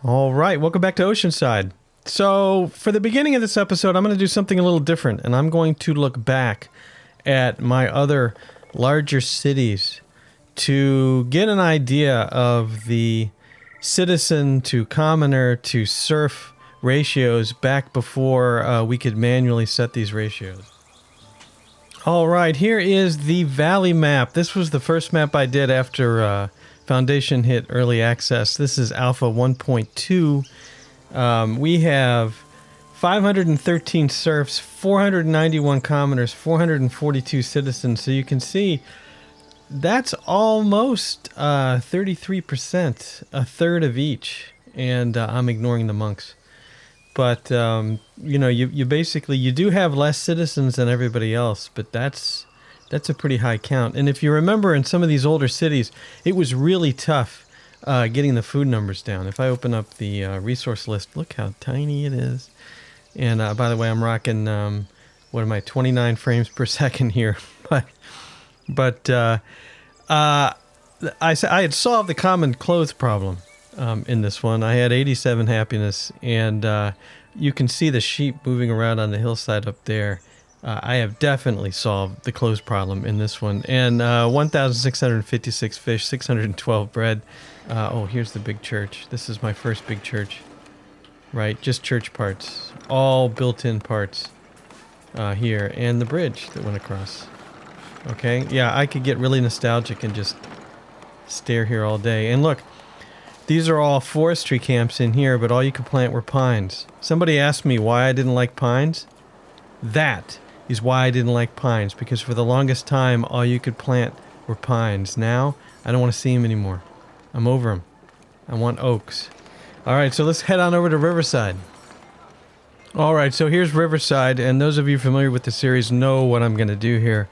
All right, welcome back to Oceanside. So, for the beginning of this episode, I'm going to do something a little different, and I'm going to look back at my other larger cities to get an idea of the citizen to commoner to serf ratios back before we could manually set these ratios. All right, here is the valley map. This was the first map I did after Foundation hit early access. This is Alpha 1.2. We have 513 serfs, 491 commoners, 442 citizens. So you can see that's almost 33%, a third of each. And I'm ignoring the monks. But, you know, you basically, you do have less citizens than everybody else, but that's a pretty high count. And if you remember in some of these older cities, it was really tough getting the food numbers down. If I open up the resource list, look how tiny it is. And by the way, I'm rocking, 29 frames per second here. But I had solved the common clothes problem in this one. I had 87 happiness, and you can see the sheep moving around on the hillside up there. I have definitely solved the clothes problem in this one. And 1,656 fish, 612 bread. Oh, here's the big church. This is my first big church. Right, just church parts. All built-in parts here. And the bridge that went across. Okay, yeah, I could get really nostalgic and just stare here all day. And look, these are all forestry camps in here, but all you could plant were pines. Somebody asked me why I didn't like pines. That is why I didn't like pines, because for the longest time, all you could plant were pines. Now, I don't want to see them anymore. I'm over them. I want oaks. All right, so let's head on over to Riverside. All right, so here's Riverside, and those of you familiar with the series know what I'm going to do here.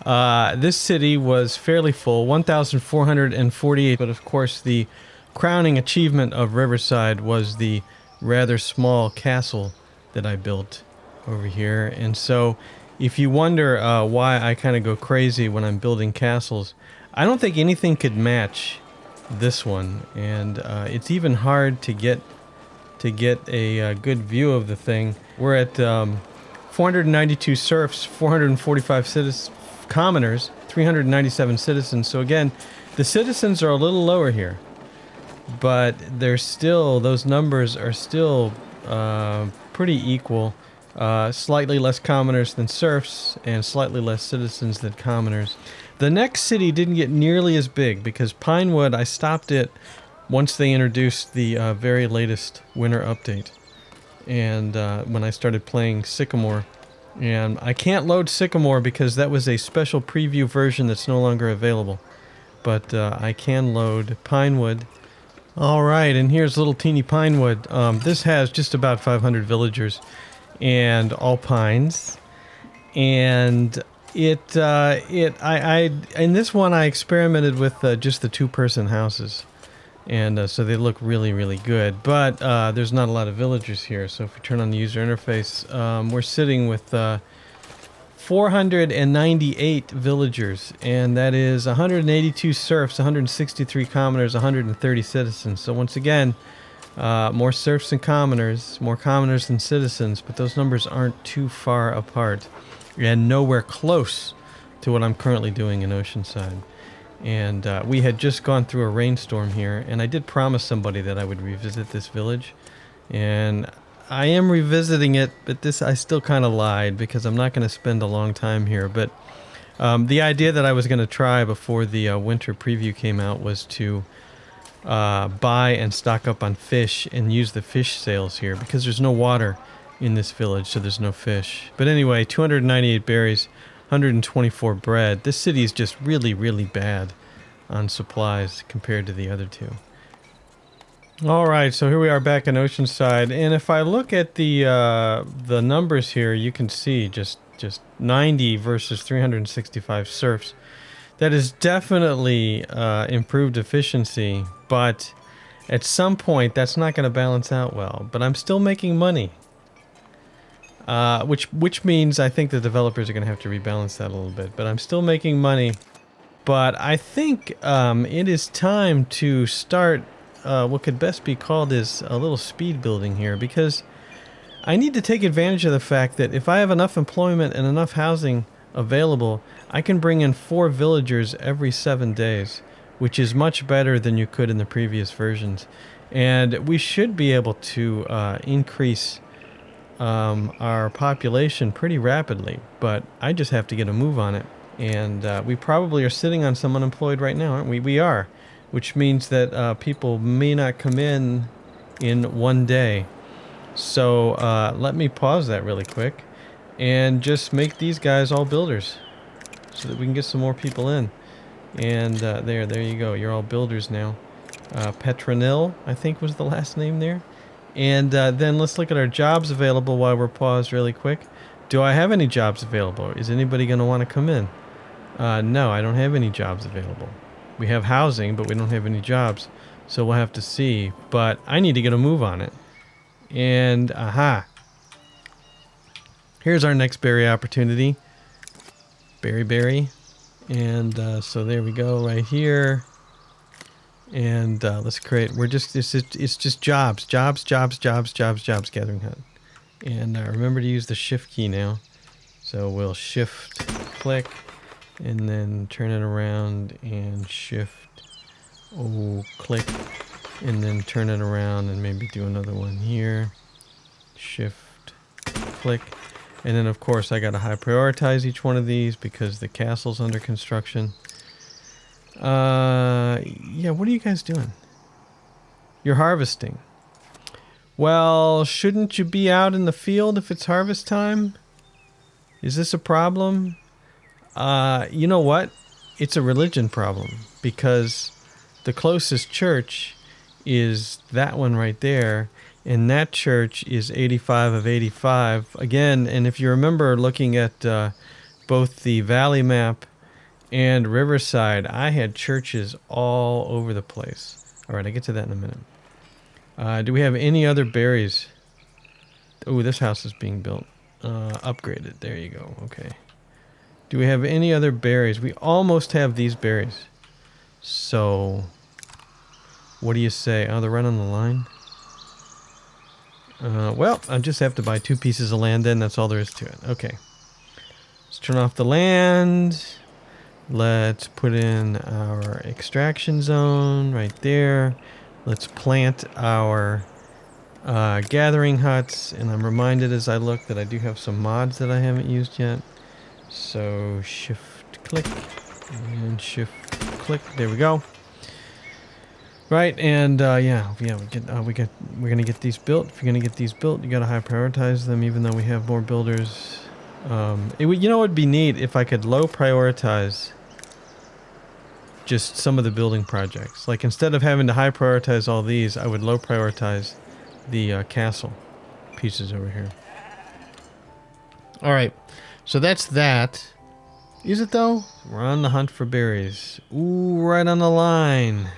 This city was fairly full, 1,448, but of course the crowning achievement of Riverside was the rather small castle that I built over here. And so if you wonder why I kind of go crazy when I'm building castles, I don't think anything could match this one. And it's even hard to get a good view of the thing. We're at 492 serfs, 445 commoners, 397 citizens. So again, the citizens are a little lower here, but they're still, those numbers are still pretty equal. Slightly less commoners than serfs and slightly less citizens than commoners. The next city didn't get nearly as big because Pinewood, I stopped it once they introduced the very latest winter update. And when I started playing Sycamore. And I can't load Sycamore because that was a special preview version that's no longer available. But I can load Pinewood. All right, and here's little teeny Pinewood. This has just about 500 villagers. And all pines, and in this one I experimented with just the two-person houses, and so they look really, really good. But there's not a lot of villagers here, so if we turn on the user interface, we're sitting with 498 villagers, and that is 182 serfs, 163 commoners, 130 citizens. So once again, more serfs than commoners, more commoners than citizens, but those numbers aren't too far apart and nowhere close to what I'm currently doing in Oceanside. And we had just gone through a rainstorm here, and I did promise somebody that I would revisit this village, and I am revisiting it, but I still kind of lied because I'm not going to spend a long time here. But the idea that I was going to try before the winter preview came out was to buy and stock up on fish and use the fish sales here because there's no water in this village, so there's no fish. But anyway, 298 berries, 124 bread. This city is just really, really bad on supplies compared to the other two. All right, so here we are back in Oceanside, and if I look at the numbers here, you can see just 90 versus 365 serfs. That is definitely improved efficiency, but at some point that's not going to balance out well. But I'm still making money, which means I think the developers are going to have to rebalance that a little bit. But I'm still making money. But I think it is time to start what could best be called is a little speed building here, because I need to take advantage of the fact that if I have enough employment and enough housing available, I can bring in 4 villagers every 7 days, which is much better than you could in the previous versions. And we should be able to increase our population pretty rapidly, but I just have to get a move on it. And we probably are sitting on some unemployed right now, aren't we? We are, which means that people may not come in one day. So let me pause that really quick and just make these guys all builders so that we can get some more people in. And there you go. You're all builders now. Petronil, I think, was the last name there. And then let's look at our jobs available while we're paused really quick. Do I have any jobs available? Is anybody going to want to come in? No, I don't have any jobs available. We have housing, but we don't have any jobs. So we'll have to see. But I need to get a move on it. And aha. Here's our next berry opportunity. Berry. And so there we go right here. And let's create, it's just jobs gathering hut. And remember to use the shift key now. So we'll shift click and then turn it around and shift click and then turn it around and maybe do another one here. Shift click. And then of course I got to high prioritize each one of these because the castle's under construction. Yeah, what are you guys doing? You're harvesting. Well, shouldn't you be out in the field if it's harvest time? Is this a problem? You know what? It's a religion problem because the closest church is that one right there, and that church is 85 of 85. Again, and if you remember looking at both the valley map and Riverside, I had churches all over the place. All right, I'll get to that in a minute. Do we have any other berries? Oh, this house is being built. Upgraded. There you go. Okay. Do we have any other berries? We almost have these berries. So, what do you say? Oh, they're right on the line. Well, I just have to buy 2 pieces of land then. That's all there is to it. Okay. Let's turn off the land. Let's put in our extraction zone right there. Let's plant our gathering huts. And I'm reminded as I look that I do have some mods that I haven't used yet. So shift click and shift click. There we go. Right, and yeah, we're gonna get these built. If you're gonna get these built, you gotta high prioritize them, even though we have more builders. It would be neat if I could low prioritize just some of the building projects. Like instead of having to high prioritize all these, I would low prioritize the castle pieces over here. All right, so that's that. Is it though? We're on the hunt for berries. Ooh, right on the line.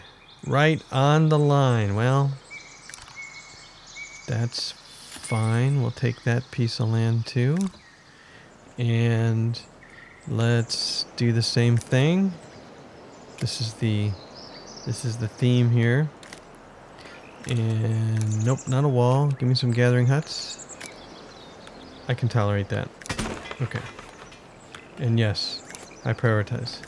Right on the line. Well, that's fine. We'll take that piece of land too. And let's do the same thing. This is the theme here. And nope, not a wall. Give me some gathering huts. I can tolerate that. Okay. And yes, I prioritize.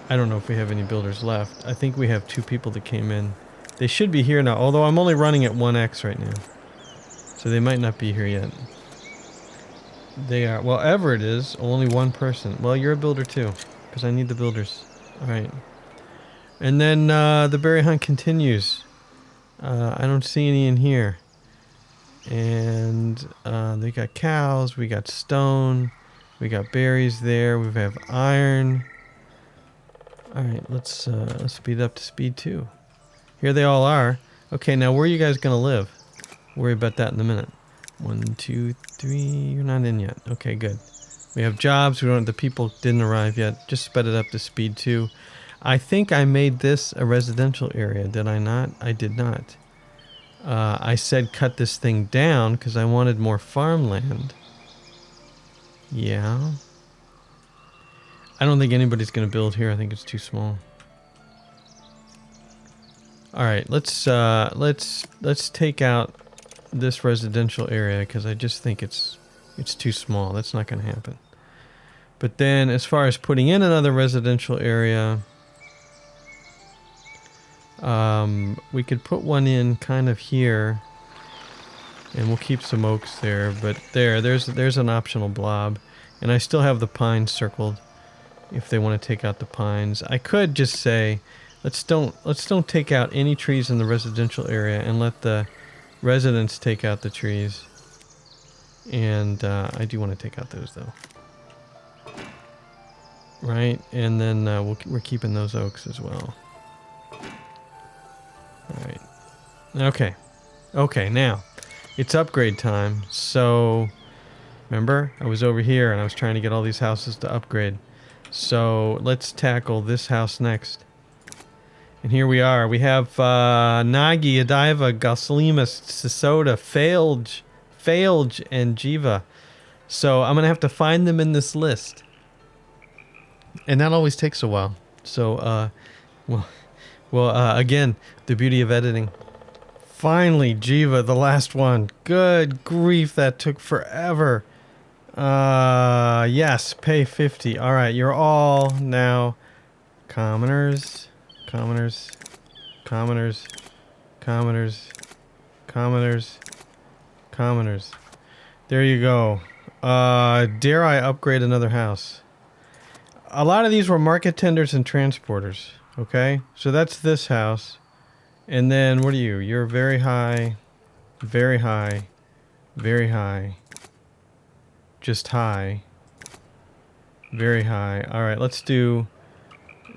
I don't know if we have any builders left. I think we have 2 people that came in. They should be here now, although I'm only running at 1x right now. So they might not be here yet. They are. Well, Everett is. Only 1 person. Well, you're a builder too, because I need the builders. All right. And then the berry hunt continues. I don't see any in here. And they got cows. We got stone. We got berries there. We have iron. All right, let's speed up to speed 2. Here they all are. Okay, now where are you guys gonna live? Worry about that in a minute. 1, 2, 3. You're not in yet. Okay, good. We have jobs. We don't. The people didn't arrive yet. Just sped it up to speed 2. I think I made this a residential area. Did I not? I did not. I said cut this thing down because I wanted more farmland. Yeah. I don't think anybody's going to build here. I think it's too small. All right, let's take out this residential area because I just think it's too small. That's not going to happen. But then as far as putting in another residential area, we could put one in kind of here, and we'll keep some oaks there. But there's an optional blob, and I still have the pines circled if they want to take out the pines. I could just say, let's don't take out any trees in the residential area and let the residents take out the trees. And I do want to take out those though. Right, and then we're keeping those oaks as well. All right. Okay, now it's upgrade time. So remember, I was over here and I was trying to get all these houses to upgrade. So let's tackle this house next. And here we are. We have Nagi, Adiva, Gaslima, Sisota, Failge, and Jiva. So I'm going to have to find them in this list. And that always takes a while. So, again, the beauty of editing. Finally, Jiva, the last one. Good grief, that took forever. Yes, pay 50. All right, you're all now commoners. There you go. Dare I upgrade another house? A lot of these were market tenders and transporters. Okay, so that's this house. And then what are you? You're very high, very high, very high. Just high. Very high. All right, let's do...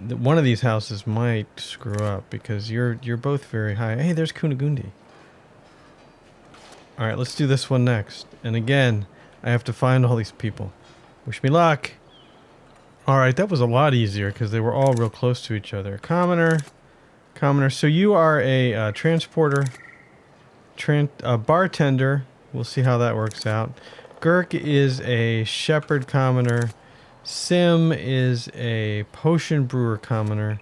One of these houses might screw up because you're both very high. Hey, there's Kunigundi. All right, let's do this one next. And again, I have to find all these people. Wish me luck. All right, that was a lot easier because they were all real close to each other. Commoner. So you are a transporter, a bartender. We'll see how that works out. Gurk is a shepherd commoner. Sim is a potion brewer commoner.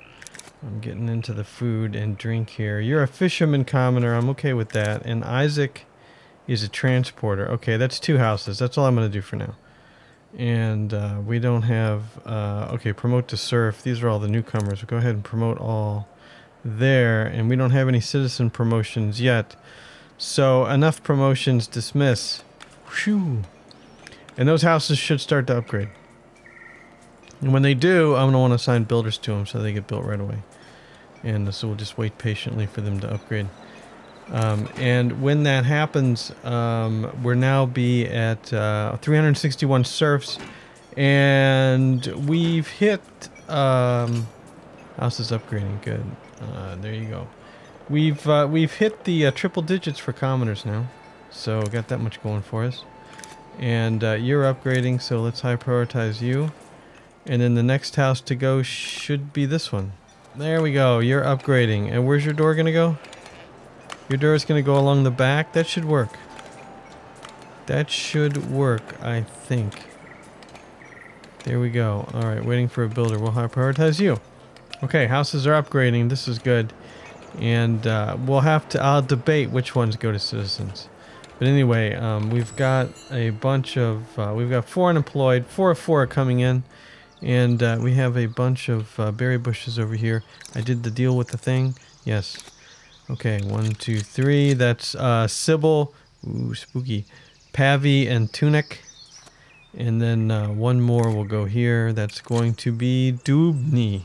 I'm getting into the food and drink here. You're a fisherman commoner. I'm okay with that. And Isaac is a transporter. Okay, that's 2 houses. That's all I'm going to do for now. And we don't have... okay, promote to serf. These are all the newcomers. We'll go ahead and promote all there. And we don't have any citizen promotions yet. So enough promotions. Dismiss. Whew. And those houses should start to upgrade. And when they do, I'm going to want to assign builders to them so they get built right away. And so we'll just wait patiently for them to upgrade. And when that happens, we'll now be at 361 serfs. And we've hit... house is upgrading. Good. There you go. We've hit the triple digits for commoners now. So got that much going for us. And you're upgrading, so let's high prioritize you. And then the next house to go should be this one. There we go. You're upgrading. And where's your door going to go? Your door is going to go along the back. That should work. That should work, I think. There we go. All right, waiting for a builder. We'll high prioritize you. Okay, houses are upgrading. This is good. And we'll have to... I'll debate which ones go to citizens. But anyway, we've got a bunch of... we've got 4 unemployed. 4 of 4 are coming in. And we have a bunch of berry bushes over here. I did the deal with the thing. Yes. Okay, 1, 2, 3. That's Sybil. Ooh, spooky. Pavi and Tunic. And then one more will go here. That's going to be Dubni.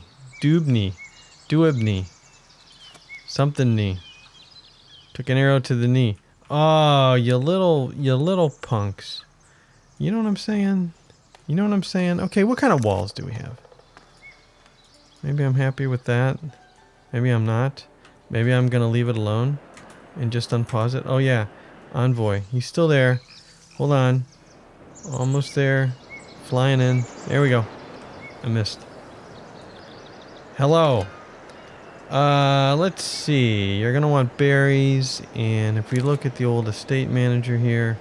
Something knee. Took an arrow to the knee. Oh, you little punks. You know what I'm saying? You know what I'm saying? Okay, what kind of walls do we have? Maybe I'm happy with that. Maybe I'm not. Maybe I'm going to leave it alone and just unpause it. Oh, yeah. Envoy. He's still there. Hold on. Almost there. Flying in. There we go. I missed. Hello. Let's see. You're going to want berries. And if we look at the old estate manager here,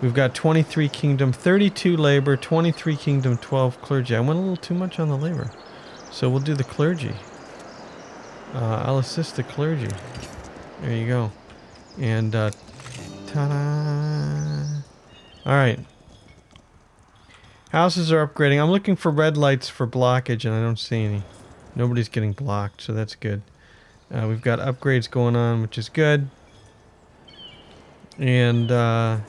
we've got 23 kingdom, 32 labor, 23 kingdom, 12 clergy. I went a little too much on the labor. So we'll do the clergy. I'll assist the clergy. There you go. And, ta-da! Alright. Houses are upgrading. I'm looking for red lights for blockage, and I don't see any. Nobody's getting blocked, so that's good. We've got upgrades going on, which is good. And, yeah,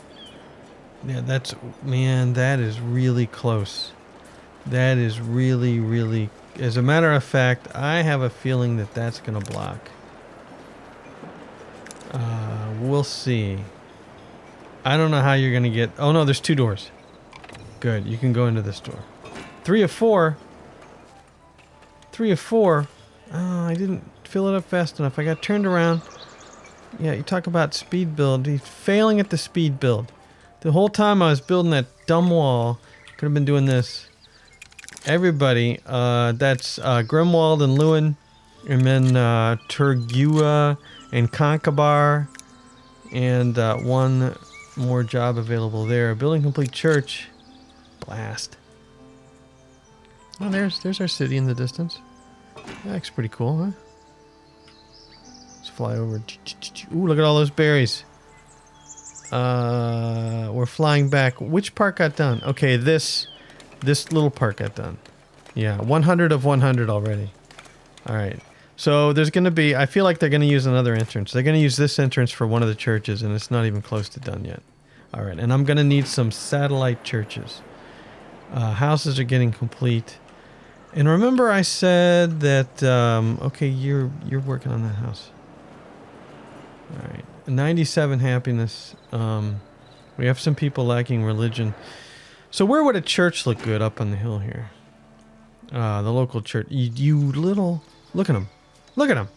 man, that is really close. That is really, really... As a matter of fact, I have a feeling that that's going to block. We'll see. I don't know how you're going to get... Oh, no, there's 2 doors. Good, you can go into this door. 3 of 4. 3 of 4. Oh, I didn't fill it up fast enough. I got turned around. Yeah, you talk about speed build. He's failing at the speed build. The whole time I was building that dumb wall. Could have been doing this. Everybody, that's Grimwald and Lewin. And then Turgua and Conkabar. And one more job available there. Building complete church. Blast. Oh, there's our city in the distance. That looks pretty cool, huh? Let's fly over. Ooh, look at all those berries. We're flying back. Which part got done? Okay, this little part got done. Yeah, 100 of 100 already. All right. So there's going to be... I feel like they're going to use another entrance. They're going to use this entrance for one of the churches, and it's not even close to done yet. All right, and I'm going to need some satellite churches. Houses are getting complete. And remember I said that... okay, you're working on that house. All right. 97 happiness. We have some people lacking religion. So where would a church look good up on the hill here? The local church. You little... Look at them. Look at them.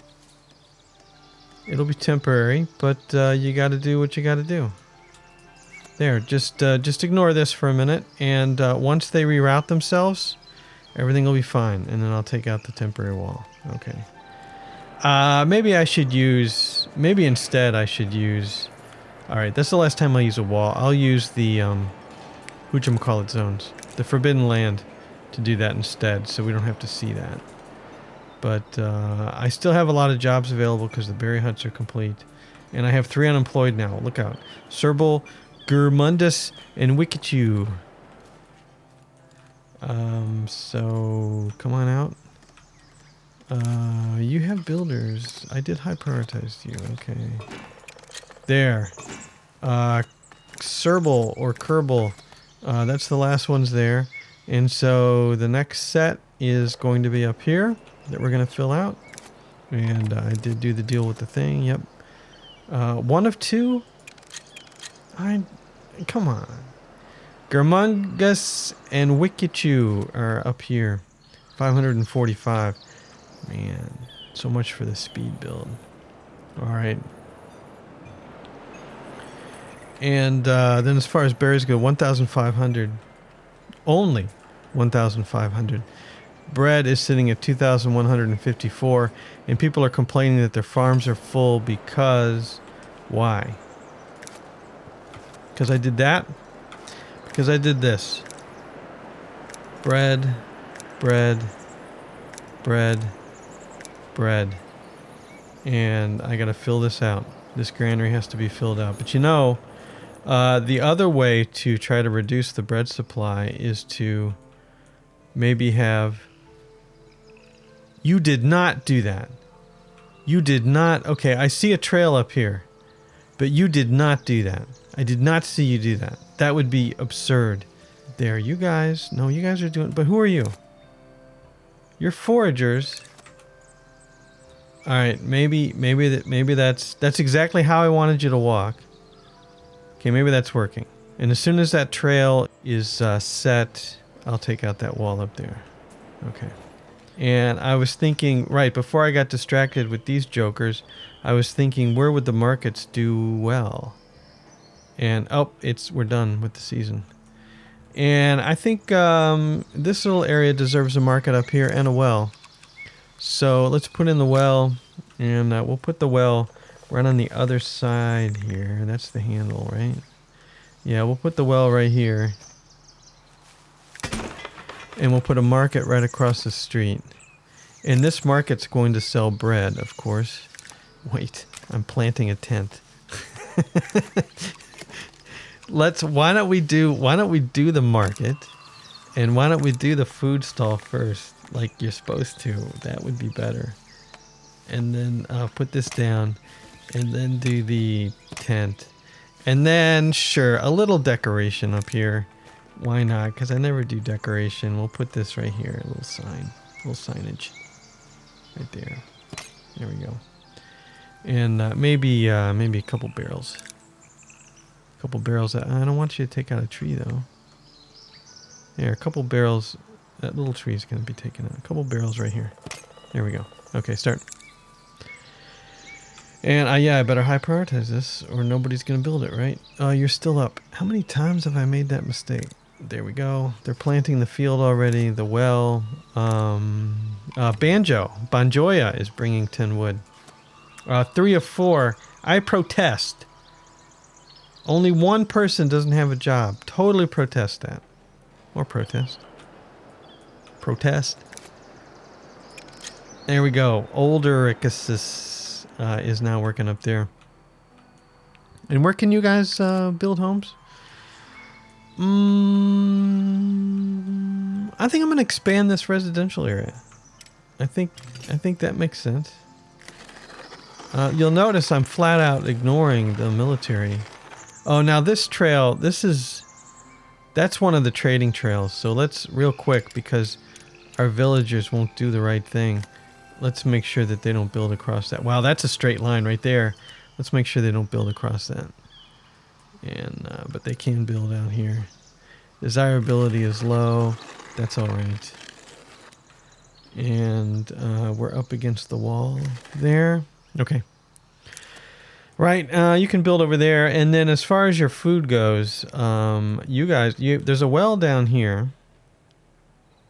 It'll be temporary, but you got to do what you got to do. There, just ignore this for a minute, and once they reroute themselves, everything will be fine, and then I'll take out the temporary wall. Okay. Maybe instead I should use... Alright, that's the last time I'll use a wall. I'll use the, whatchamacallit zones. The Forbidden Land to do that instead, so we don't have to see that. But, I still have a lot of jobs available because the berry huts are complete. And I have 3 unemployed now. Look out. Serble, Gurmundus, and Wikichu. So, come on out. You have builders. I did high prioritize you. Okay. There. Serble or Kerbal. That's the last ones there. And so the next set is going to be up here that we're going to fill out. And I did do the deal with the thing. Yep. 1 of 2. Come on. Germungus and Wikichu are up here. 545. Man, so much for the speed build. Alright. And then as far as berries go, 1,500. Only 1,500. Bread is sitting at 2,154. And people are complaining that their farms are full because... Why? Because I did that? Because I did this. Bread, bread, bread, bread. And I gotta fill this out. This granary has to be filled out. But you know, the other way to try to reduce the bread supply is to maybe have... You did not do that. You did not... Okay, I see a trail up here. But you did not do that. I did not see you do that. That would be absurd. There, you guys... No, you guys are doing... But who are you? You're foragers. Alright, maybe that's exactly how I wanted you to walk. Okay, maybe that's working. And as soon as that trail is set, I'll take out that wall up there. Okay. And I was thinking, right, before I got distracted with these jokers, I was thinking, where would the markets do well? And, oh, we're done with the season. And I think this little area deserves a market up here and a well. So let's put in the well, and we'll put the well right on the other side here. That's the handle, right? Yeah, we'll put the well right here. And we'll put a market right across the street. And this market's going to sell bread, of course. Wait, I'm planting a tent. Why don't we do the market, and why don't we do the food stall first, like you're supposed to? That would be better. And then put this down, and then do the tent, and then sure, a little decoration up here. Why not? Because I never do decoration. We'll put this right here, a little sign, little signage, right there. There we go. And maybe a couple barrels. A couple barrels. I don't want you to take out a tree though. There, a couple barrels. That little tree is going to be taken out. A couple barrels right here. There we go. Okay, start. And yeah, I better high prioritize this, or nobody's going to build it, right? Oh, you're still up. How many times have I made that mistake? There we go. They're planting the field already. The well. Banjoya is bringing 10 wood. 3 of 4. I protest. Only one person doesn't have a job. Totally protest that. Or protest. Protest. There we go. Older Icasis is now working up there. And where can you guys build homes? I think I'm going to expand this residential area. I think that makes sense. You'll notice I'm flat out ignoring the military. Oh, now this trail, that's one of the trading trails. So let's, real quick, because our villagers won't do the right thing, let's make sure that they don't build across that. Wow, that's a straight line right there. Let's make sure they don't build across that. And but they can build out here. Desirability is low. That's all right. And we're up against the wall there. Okay. Right, you can build over there. And then as far as your food goes, you guys, there's a well down here.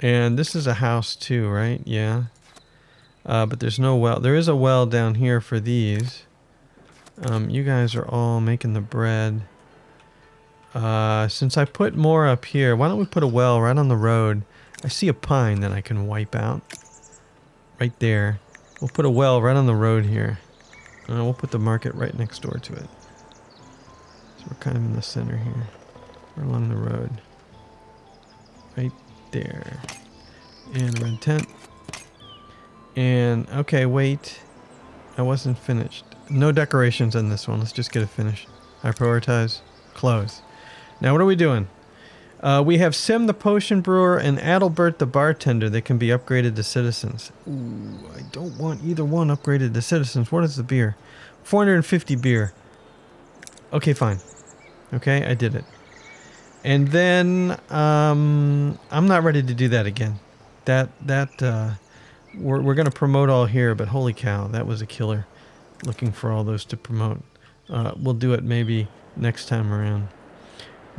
And this is a house too, right? Yeah. But there's no well. There is a well down here for these. You guys are all making the bread. Since I put more up here, why don't we put a well right on the road? I see a pine that I can wipe out. Right there. We'll put a well right on the road here. We'll put the market right next door to it. So we're kind of in the center here. We're along the road. Right there. And a red tent. And, okay, wait. I wasn't finished. No decorations on this one. Let's just get it finished. I prioritize. Close. Now, what are we doing? We have Sim the potion brewer and Adalbert the bartender that can be upgraded to citizens. Ooh, I don't want either one upgraded to citizens. What is the beer? 450 beer. Okay, fine. Okay, I did it. And then I'm not ready to do that again. We're going to promote all here, but holy cow, that was a killer. Looking for all those to promote. We'll do it maybe next time around.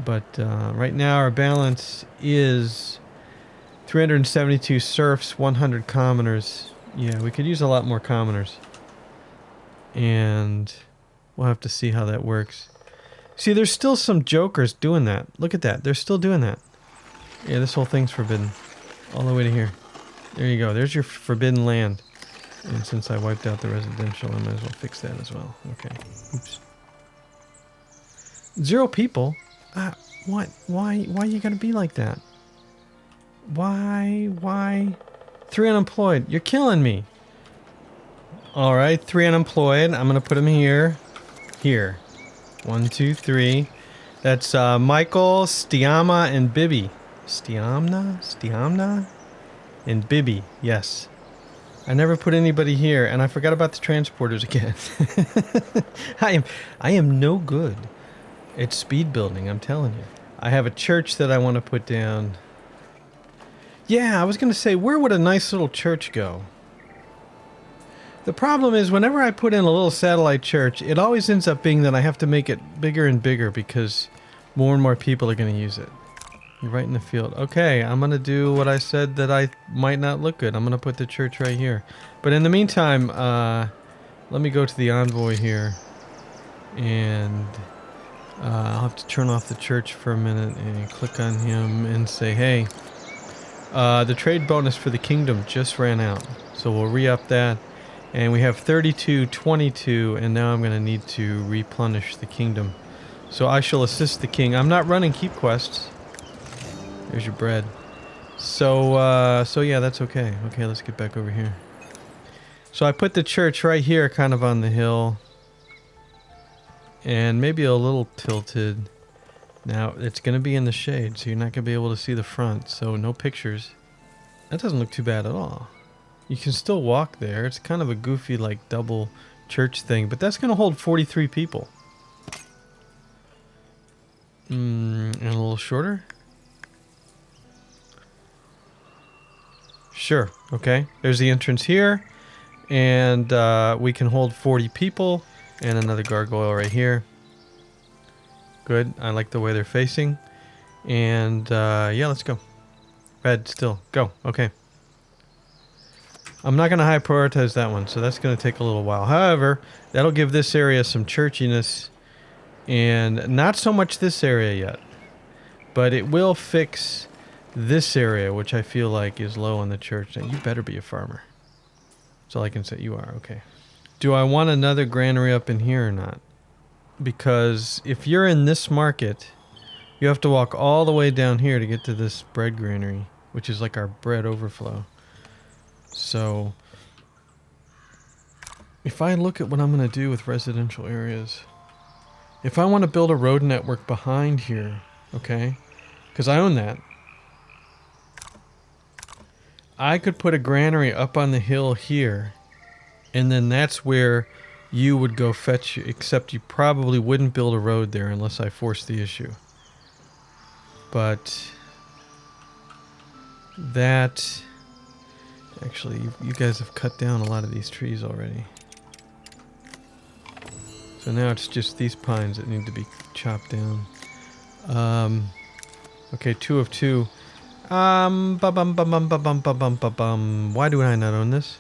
But right now our balance is 372 serfs, 100 commoners. Yeah, we could use a lot more commoners. And we'll have to see how that works. See, there's still some jokers doing that. Look at that. They're still doing that. Yeah, this whole thing's forbidden. All the way to here. There you go. There's your forbidden land. And since I wiped out the residential, I might as well fix that as well. Okay. Oops. 0 people? What? Why you gotta be like that? Why? 3 unemployed. You're killing me. Alright, 3 unemployed. I'm gonna put them here. Here. 1, 2, 3. That's Michael, Stiama, and Bibby. Stiamna? And Bibby, yes. I never put anybody here, and I forgot about the transporters again. I am no good. It's speed building, I'm telling you. I have a church that I want to put down. Yeah, I was going to say, where would a nice little church go? The problem is, whenever I put in a little satellite church, it always ends up being that I have to make it bigger and bigger because more and more people are going to use it. You're right in the field. Okay, I'm going to do what I said that I might not look good. I'm going to put the church right here. But in the meantime, let me go to the envoy here. And I'll have to turn off the church for a minute and click on him and say, hey, the trade bonus for the kingdom just ran out. So we'll re-up that. And we have 32, 22, and now I'm going to need to replenish the kingdom. So I shall assist the king. I'm not running keep quests. There's your bread. So yeah, that's okay. Okay, let's get back over here. So I put the church right here, kind of on the hill. And maybe a little tilted. Now, it's going to be in the shade, so you're not going to be able to see the front. So no pictures. That doesn't look too bad at all. You can still walk there. It's kind of a goofy, like, double church thing. But that's going to hold 43 people. And a little shorter? Sure. Okay. There's the entrance here. And we can hold 40 people. And another gargoyle right here. Good. I like the way they're facing. And yeah, let's go. Red still. Go. Okay. I'm not going to high prioritize that one, so that's going to take a little while. However, that'll give this area some churchiness. And not so much this area yet. But it will fix this area, which I feel like is low on the church. Now, you better be a farmer. That's all I can say. You are. Okay. Do I want another granary up in here or not? Because if you're in this market, you have to walk all the way down here to get to this bread granary, which is like our bread overflow. So, if I look at what I'm going to do with residential areas, if I want to build a road network behind here, okay, because I own that, I could put a granary up on the hill here, and then that's where you would go fetch, except you probably wouldn't build a road there unless I forced the issue. But that, actually, you guys have cut down a lot of these trees already. So now it's just these pines that need to be chopped down. Okay, 2 of 2. Why do I not own this?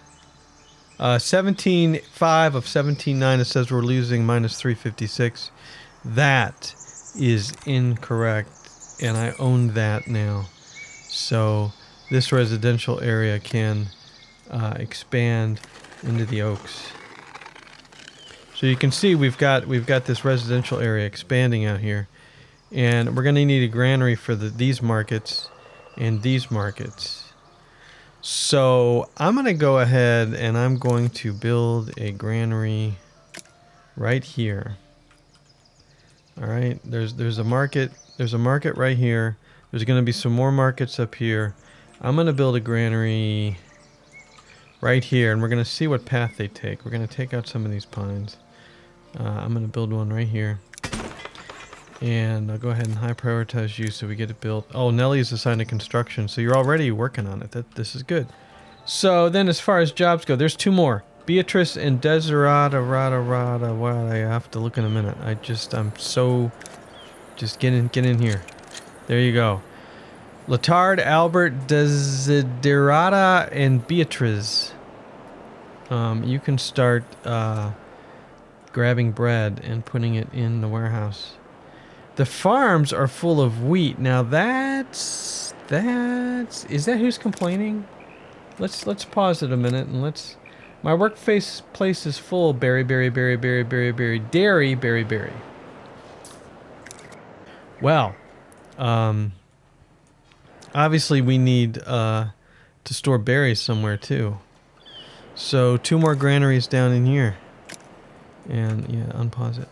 17.5 of 17.9, it says we're losing minus 356. That is incorrect, and I own that now. So this residential area can expand into the oaks. So you can see we've got this residential area expanding out here, and we're going to need a granary for these markets and these markets. So I'm going to go ahead and I'm going to build a granary right here. All right, there's a market right here. There's going to be some more markets up here. I'm going to build a granary right here, and we're going to see what path they take. We're going to take out some of these pines. I'm going to build one right here. And I'll go ahead and high prioritize you so we get it built. Oh, Nellie's assigned to construction, so you're already working on it. This is good. So then as far as jobs go, there's 2 more. Beatrice and Desiderata, what I have to look in a minute. I'm so, just get in here. There you go. Letard, Albert, Desiderata, and Beatrice. You can start grabbing bread and putting it in the warehouse. The farms are full of wheat. Now is that who's complaining? Let's pause it a minute and my workplace place is full. Berry. Well, obviously we need to store berries somewhere too. So 2 more granaries down in here. And yeah, unpause it.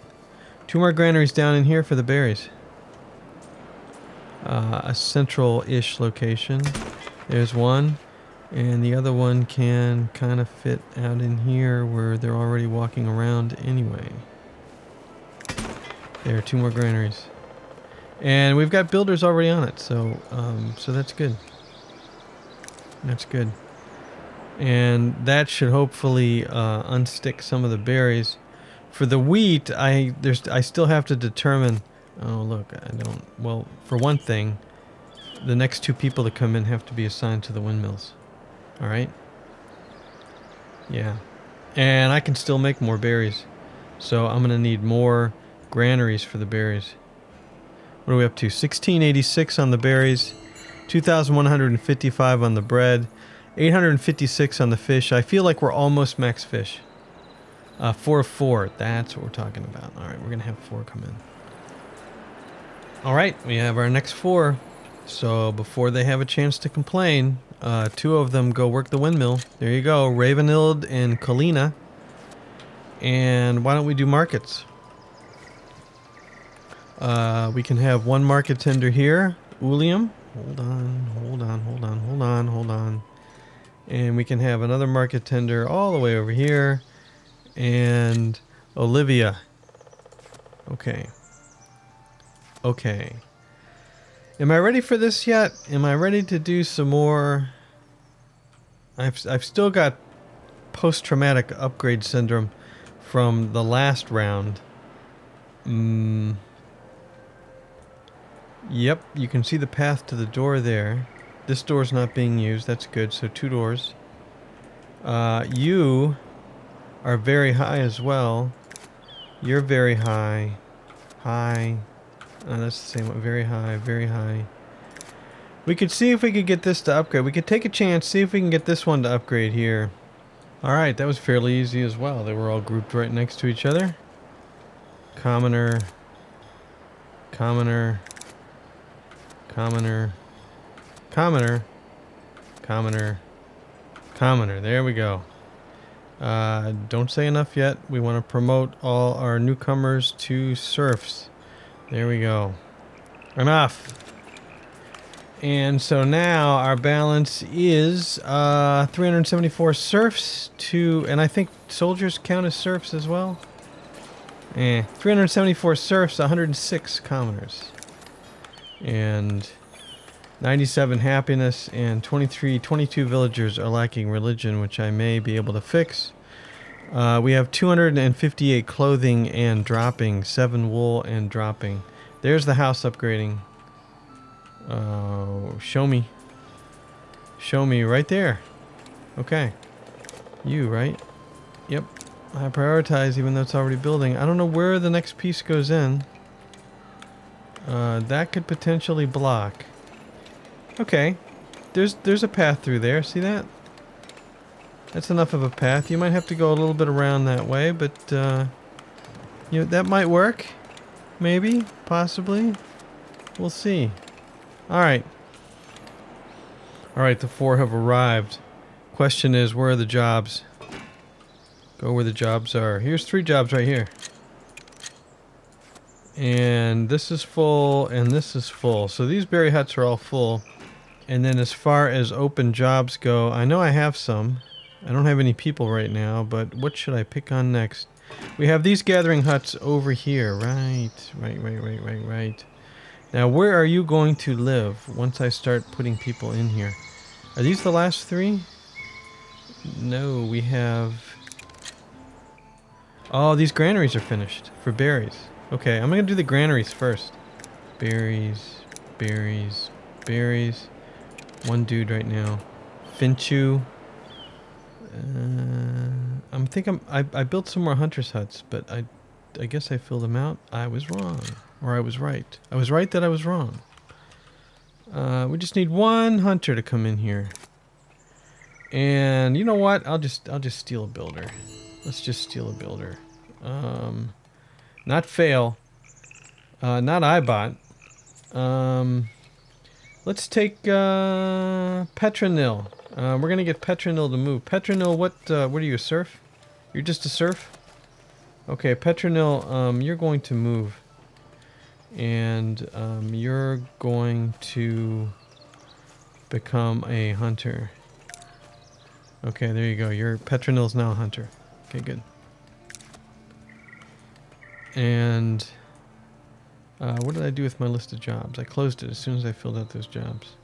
2 more granaries down in here for the berries. A central-ish location. There's one. And the other one can kind of fit out in here where they're already walking around anyway. There are 2 more granaries. And we've got builders already on it, so that's good. That's good. And that should hopefully unstick some of the berries. For the wheat, I still have to determine. Oh look, well, for one thing, the next 2 people that come in have to be assigned to the windmills. All right. Yeah, and I can still make more berries, so I'm gonna need more granaries for the berries. What are we up to? 1686 on the berries, 2,155 on the bread, 856 on the fish. I feel like we're almost max fish. 4 of 4. That's what we're talking about. All right, we're going to have 4 come in. All right, we have our next 4. So before they have a chance to complain, 2 of them go work the windmill. There you go, Ravenhild and Kalina. And why don't we do markets? We can have 1 market tender here. Ulium. Hold on. And we can have another market tender all the way over here. And Olivia. Okay. Am I ready for this yet? Am I ready to do some more? I've still got post-traumatic upgrade syndrome from the last round. Yep, you can see the path to the door there. This door's not being used. That's good. So 2 doors. You are very high as well. You're very high. High. That's the same one. Very high. We could see if we could get this to upgrade. We could take a chance, see if we can get this one to upgrade here. Alright, that was fairly easy as well. They were all grouped right next to each other. Commoner. There we go. Don't say enough yet. We want to promote all our newcomers to serfs. There we go. Enough. And so now our balance is 374 serfs to, and I think soldiers count as serfs as well. 374 serfs, 106 commoners. And 97 happiness, and 22 villagers are lacking religion, which I may be able to fix. We have 258 clothing and dropping, 7 wool and dropping. There's the house upgrading. Show me right there. Okay. You, right? Yep. I prioritize even though it's already building. I don't know where the next piece goes in. That could potentially block. Okay. There's a path through there. See that? That's enough of a path. You might have to go a little bit around that way, but you know, that might work. Maybe, possibly. We'll see. Alright. Alright, the 4 have arrived. Question is, where are the jobs? Go where the jobs are. Here's 3 jobs right here. And this is full, and this is full. So these berry huts are all full. And then as far as open jobs go, I know I have some. I don't have any people right now, but what should I pick on next? We have these gathering huts over here. Right. Now, where are you going to live once I start putting people in here? Are these the last 3? No, we have... Oh, these granaries are finished for berries. Okay, I'm going to do the granaries first. Berries. 1 dude right now. Finchu. I built some more hunters' huts, but I guess I filled them out. I was wrong. Or I was right. I was right that I was wrong. We just need 1 hunter to come in here. And you know what? I'll just steal a builder. Let's just steal a builder. Not fail. Not Ibot. Let's take Petronil. We're gonna get Petronil to move. Petronil, what are you, a serf? You're just a serf? Okay, Petronil, you're going to move. And you're going to become a hunter. Okay, there you go. Your Petronil's now a hunter. Okay, good. And what did I do with my list of jobs? I closed it as soon as I filled out those jobs.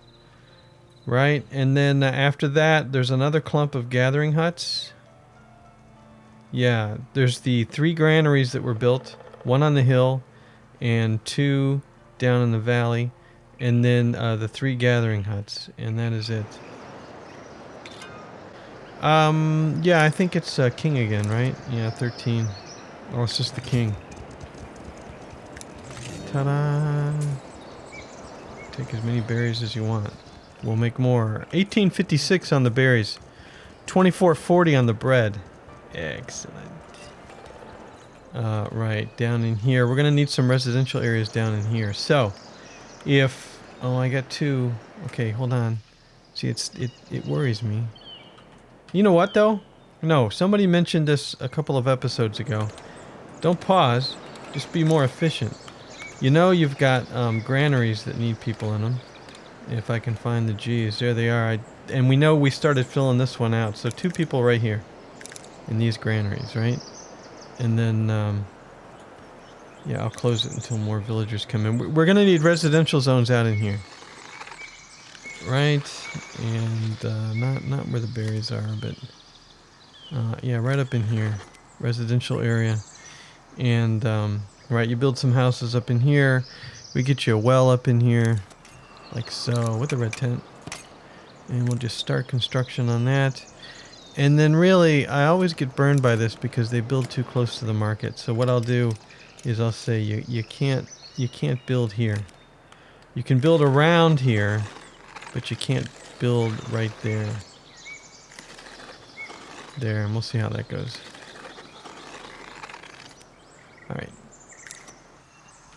Right, and then after that, there's another clump of gathering huts. Yeah, there's the 3 granaries that were built. 1 on the hill, and 2 down in the valley. And then the 3 gathering huts, and that is it. Yeah, I think it's king again, right? Yeah, 13. Oh, it's just the king. Ta-da! Take as many berries as you want. We'll make more. 1856 on the berries. 2440 on the bread. Excellent. Right, down in here. We're going to need some residential areas down in here. So, if... Oh, I got two. Okay, hold on. See, it worries me. You know what, though? No, somebody mentioned this a couple of episodes ago. Don't pause. Just be more efficient. You know you've got granaries that need people in them. If I can find the G's. There they are. And we know we started filling this one out. So 2 people right here. In these granaries, right? And then, yeah, I'll close it until more villagers come in. We're going to need residential zones out in here. Right? And not where the berries are, but... yeah, right up in here. Residential area. And, right, you build some houses up in here. We get you a well up in here. Like so, with a red tent. And we'll just start construction on that. And then really, I always get burned by this because they build too close to the market. So what I'll do is I'll say you can't build here. You can build around here, but you can't build right there. There, and we'll see how that goes. Alright.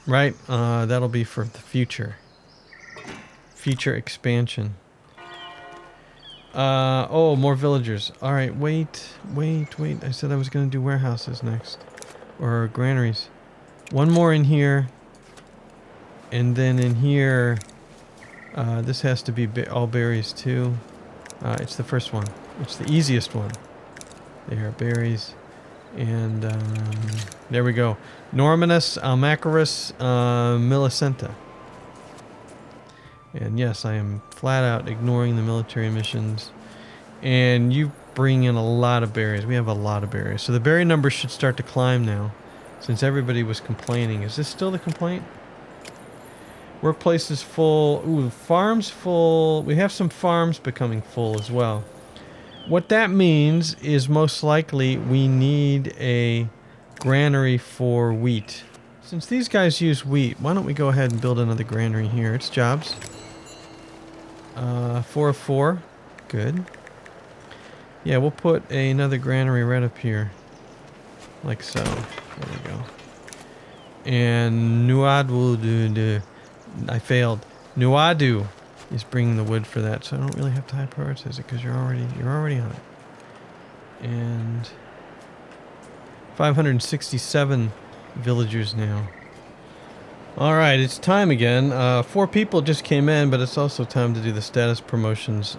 Right, that'll be for the future. Future expansion. Oh, more villagers. Alright, wait. I said I was going to do warehouses next. Or granaries. One more in here. And then in here, this has to be all berries too. It's the first one. It's the easiest one. There, berries. And there we go. Normanus, Almacarus, Millicenta. And yes, I am flat out ignoring the military missions. And you bring in a lot of berries. We have a lot of berries. So the berry numbers should start to climb now. Since everybody was complaining. Is this still the complaint? Workplace is full. Ooh, farms full. We have some farms becoming full as well. What that means is most likely we need a granary for wheat. Since these guys use wheat, why don't we go ahead and build another granary here? It's jobs. 4 of 4. Good. Yeah, we'll put another granary right up here. Like so. There we go. And Nuadu... I failed. Nuadu is bringing the wood for that, so I don't really have to high prioritize it because you're already on it. And 567 villagers now. Alright, it's time again. 4 people just came in, but it's also time to do the status promotions.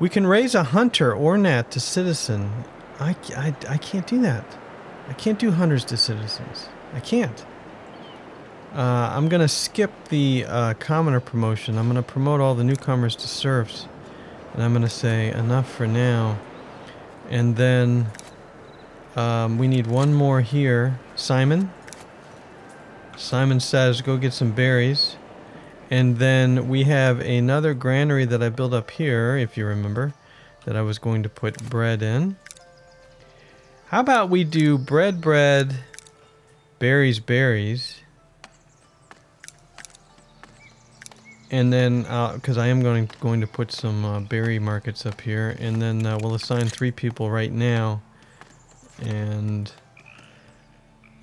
We can raise a hunter or gnat to citizen. I can't do that. I can't do hunters to citizens. I can't. I'm going to skip the commoner promotion. I'm going to promote all the newcomers to serfs. And I'm going to say enough for now. And then we need one more here. Simon. Simon says go get some berries. And then we have another granary that I built up here, if you remember, that I was going to put bread in. How about we do bread, berries, berries. And then, because I am going to put some berry markets up here, and then we'll assign 3 people right now. And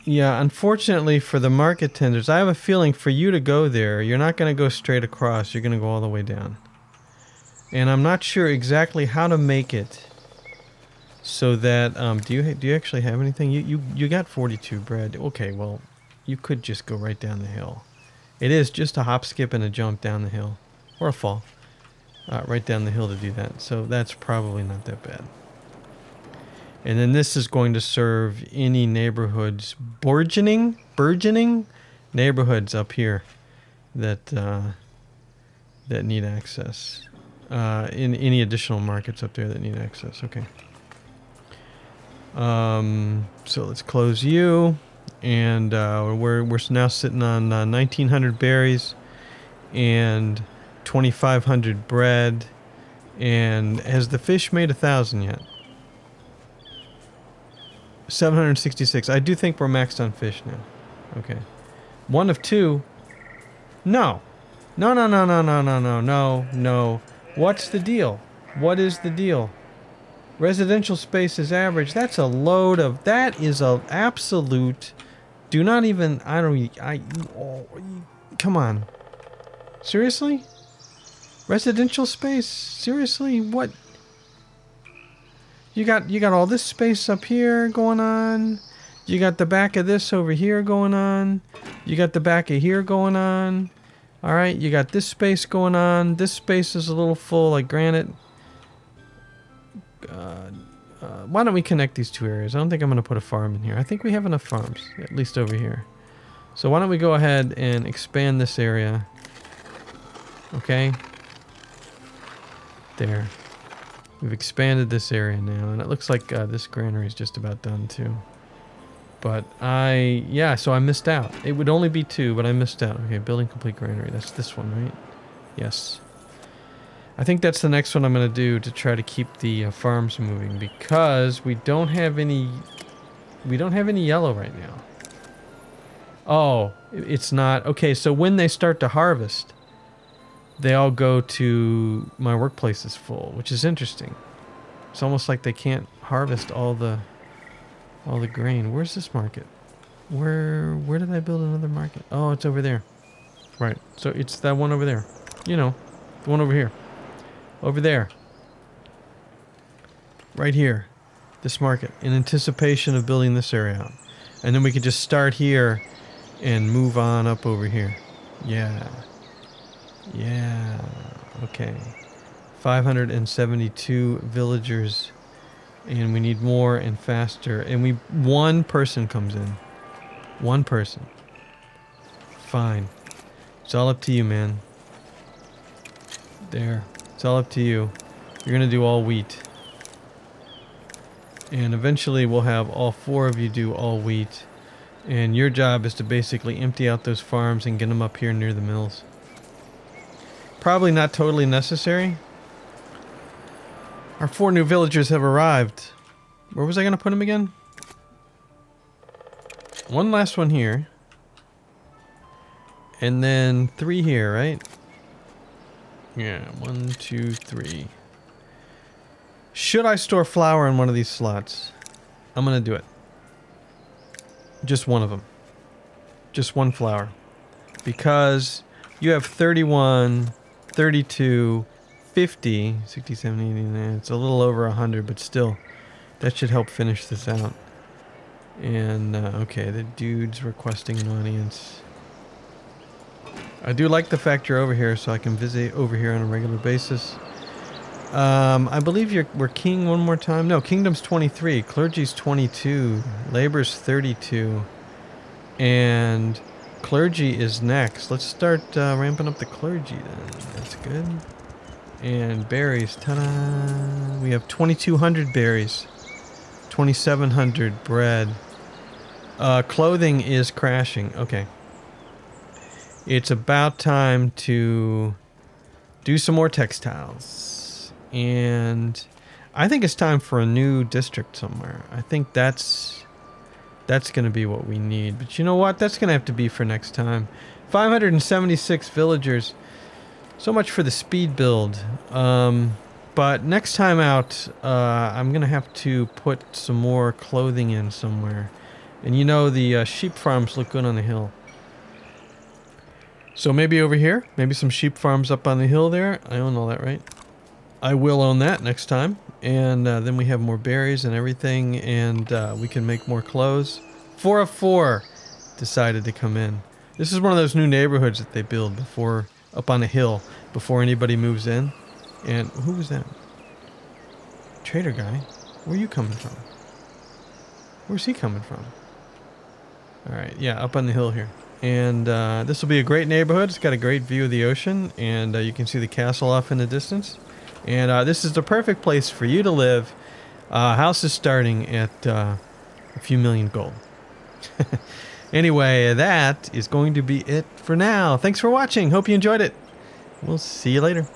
yeah, unfortunately for the market tenders, I have a feeling for you to go there, you're not going to go straight across. You're going to go all the way down. And I'm not sure exactly how to make it so that do you actually have anything? You got 42 bread. Okay, well, you could just go right down the hill. It is just a hop, skip, and a jump down the hill. Or a fall. Right down the hill to do that. So that's probably not that bad. And then this is going to serve any neighborhoods, burgeoning neighborhoods up here that need access. In any additional markets up there that need access. Okay. So let's close you. And we're now sitting on 1,900 berries and 2,500 bread. And has the fish made 1,000 yet? 766. I do think we're maxed on fish now. Okay. 1 of 2. No. No, no, no, no, no, no, no, no, no. What's the deal? What is the deal? Residential space is average. That's a load of... That is a absolute... Do not even... I don't... Oh, come on. Seriously? Residential space? Seriously? What? You got all this space up here going on. You got the back of this over here going on. You got the back of here going on. Alright, you got this space going on. This space is a little full, like granite. Why don't we connect these two areas? I don't think I'm going to put a farm in here. I think we have enough farms, at least over here. So why don't we go ahead and expand this area. Okay. There. We've expanded this area now, and it looks like this granary is just about done too. But so I missed out. It would only be 2, but I missed out. Okay, building complete granary. That's this one, right? Yes. I think that's the next one I'm going to do to try to keep the farms moving, because we don't have any yellow right now. Oh, it's not. Okay, so when they start to harvest, they all go to my workplace is full, which is interesting. It's almost like they can't harvest all the grain. Where's this market? Where did I build another market? Oh, it's over there. Right. So it's that one over there. You know, the one over here. Over there. Right here. This market. In anticipation of building this area out. And then we could just start here and move on up over here. Yeah. Yeah. Okay. 572 villagers. And we need more and faster. And one person comes in. One person. Fine. It's all up to you, man. There. It's all up to you. You're gonna do all wheat. And eventually we'll have all 4 of you do all wheat. And your job is to basically empty out those farms and get them up here near the mills. Probably not totally necessary. Our 4 new villagers have arrived. Where was I gonna put them again? One last one here. And then 3 here, right? Yeah, 1, 2, 3. Should I store flour in one of these slots? I'm gonna do it. Just one of them. Just one flour. Because you have 31, 32, 50, 60, 70, 80, 90. It's a little over 100, but still. That should help finish this out. And, okay, the dude's requesting an audience. I do like the fact you're over here, so I can visit over here on a regular basis. I believe we're king one more time. No, kingdom's 23, clergy's 22, labor's 32, and clergy is next. Let's start ramping up the clergy then. That's good. And berries, ta-da! We have 2,200 berries, 2,700 bread. Clothing is crashing. Okay. It's about time to do some more textiles. And I think it's time for a new district somewhere. I think that's going to be what we need. But you know what? That's going to have to be for next time. 576 villagers. So much for the speed build. But next time out, I'm going to have to put some more clothing in somewhere. And you know, the sheep farms look good on the hill. So maybe over here, maybe some sheep farms up on the hill there. I own all that, right? I will own that next time. And then we have more berries and everything, and we can make more clothes. 4 of 4 decided to come in. This is one of those new neighborhoods that they build before, up on a hill, before anybody moves in. And who was that? Trader guy? Where are you coming from? Where's he coming from? Alright, yeah, up on the hill here. And this will be a great neighborhood. It's got a great view of the ocean, and you can see the castle off in the distance. And this is the perfect place for you to live. House is starting at a few million gold. Anyway, that is going to be it for now. Thanks for watching. Hope you enjoyed it. We'll see you later.